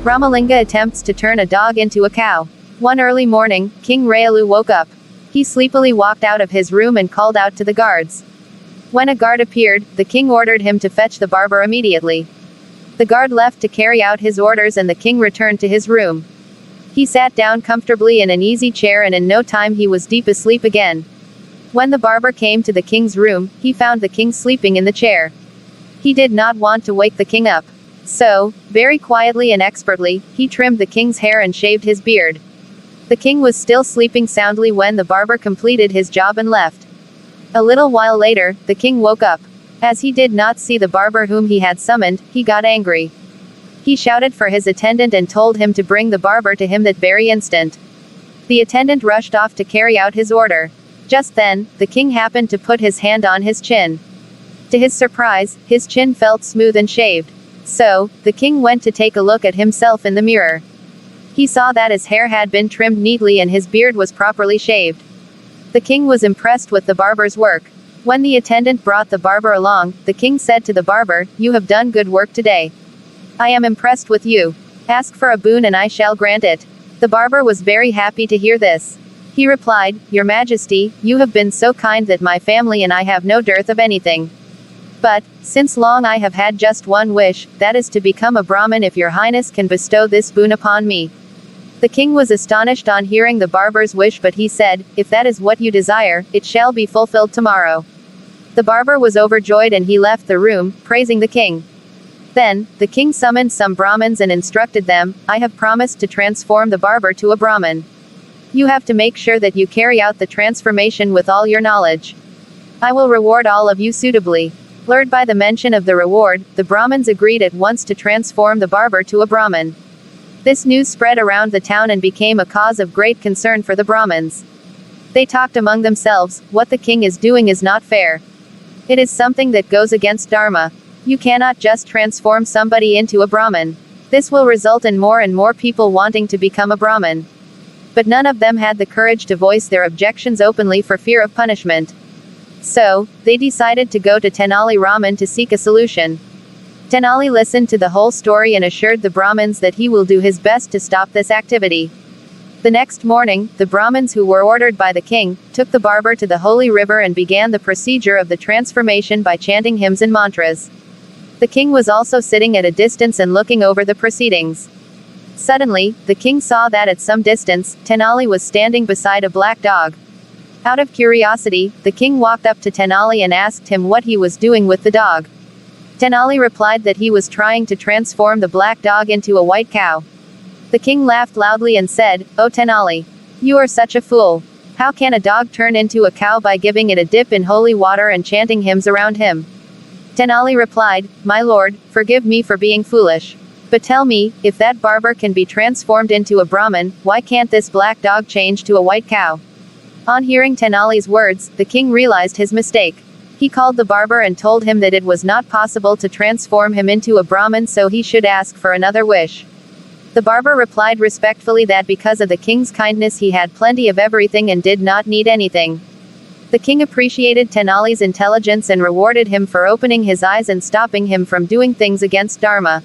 Ramalinga attempts to turn a dog into a cow. One early morning, King Rayalu woke up. He sleepily walked out of his room and called out to the guards. When a guard appeared, the king ordered him to fetch the barber immediately. The guard left to carry out his orders and the king returned to his room. He sat down comfortably in an easy chair and in no time he was deep asleep again. When the barber came to the king's room, he found the king sleeping in the chair. He did not want to wake the king up. So, very quietly and expertly, he trimmed the king's hair and shaved his beard. The king was still sleeping soundly when the barber completed his job and left. A little while later, the king woke up. As he did not see the barber whom he had summoned, he got angry. He shouted for his attendant and told him to bring the barber to him that very instant. The attendant rushed off to carry out his order. Just then, the king happened to put his hand on his chin. To his surprise, his chin felt smooth and shaved. So, the king went to take a look at himself in the mirror. He saw that his hair had been trimmed neatly and his beard was properly shaved. The king was impressed with the barber's work. When the attendant brought the barber along, the king said to the barber, "You have done good work today. I am impressed with you. Ask for a boon and I shall grant it." The barber was very happy to hear this. He replied, "Your Majesty, you have been so kind that my family and I have no dearth of anything. But, since long I have had just one wish, that is to become a Brahmin if your highness can bestow this boon upon me." The king was astonished on hearing the barber's wish but he said, "If that is what you desire, it shall be fulfilled tomorrow." The barber was overjoyed and he left the room, praising the king. Then, the king summoned some Brahmins and instructed them, "I have promised to transform the barber to a Brahmin. You have to make sure that you carry out the transformation with all your knowledge. I will reward all of you suitably." Lured by the mention of the reward, the Brahmins agreed at once to transform the barber to a Brahmin. This news spread around the town and became a cause of great concern for the Brahmins. They talked among themselves, "What the king is doing is not fair. It is something that goes against Dharma. You cannot just transform somebody into a Brahmin. This will result in more and more people wanting to become a Brahmin." But none of them had the courage to voice their objections openly for fear of punishment. So, they decided to go to Tenali Raman to seek a solution. Tenali listened to the whole story and assured the Brahmins that he will do his best to stop this activity. The next morning, the Brahmins who were ordered by the king, took the barber to the holy river and began the procedure of the transformation by chanting hymns and mantras. The king was also sitting at a distance and looking over the proceedings. Suddenly, the king saw that at some distance, Tenali was standing beside a black dog. Out of curiosity, the king walked up to Tenali and asked him what he was doing with the dog. Tenali replied that he was trying to transform the black dog into a white cow. The king laughed loudly and said, "Oh Tenali, you are such a fool. How can a dog turn into a cow by giving it a dip in holy water and chanting hymns around him?" Tenali replied, "My lord, forgive me for being foolish. But tell me, if that barber can be transformed into a Brahmin, why can't this black dog change to a white cow?" On hearing Tenali's words, the king realized his mistake. He called the barber and told him that it was not possible to transform him into a Brahmin, so he should ask for another wish. The barber replied respectfully that because of the king's kindness he had plenty of everything and did not need anything. The king appreciated Tenali's intelligence and rewarded him for opening his eyes and stopping him from doing things against Dharma.